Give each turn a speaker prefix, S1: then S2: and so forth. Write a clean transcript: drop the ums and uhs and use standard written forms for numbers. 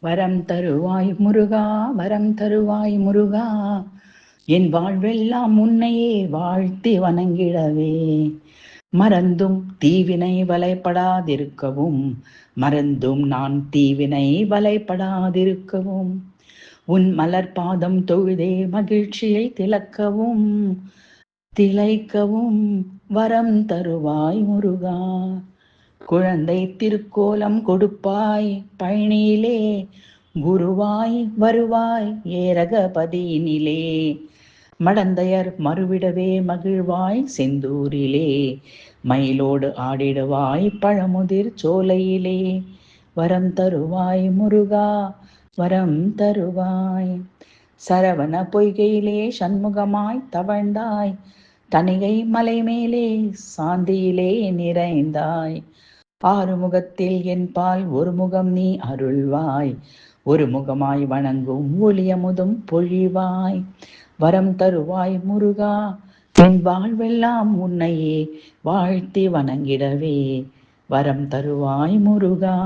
S1: வரம் தருவாய் முருகா, வரம் தருவாய் முருகா, என் வாழ்வெல்லாம் உன்னையே வாழ்த்தி வணங்கிடவே. மறந்தும் தீவினை வலைப்படாதிருக்கவும், மறந்தும் நான் தீவினை வலைப்படாதிருக்கவும், உன் மலர் பாதம் தொழுதே மகிழ்ச்சியை திளைக்கவும் வரம் தருவாய் முருகா. குழந்தை திருக்கோலம் கொடுப்பாய் பழனியிலே, குருவாய் வருவாய் ஏரகபதியினிலே, மடந்தையர் மறுவிடவே மகிழ்வாய் செந்தூரிலே, மயிலோடு ஆடிடுவாய் பழமுதிர் சோலையிலே. வரம் தருவாய் முருகா, வரம் தருவாய். சரவண பொய்கையிலே சண்முகமாய் தவழ்ந்தாய், தணிகை மலை மேலே சாந்தியிலே நிறைந்தாய். ஆறுமுகத்தில் என் பால் ஒரு முகம் நீ அருள்வாய், ஒரு முகமாய் வணங்கும் ஒளியமுதும் பொழிவாய். வரம் தருவாய் முருகா, என் வாழ்வெல்லாம் உன்னையே வாழ்த்தி வணங்கிடவே. வரம் தருவாய் முருகா.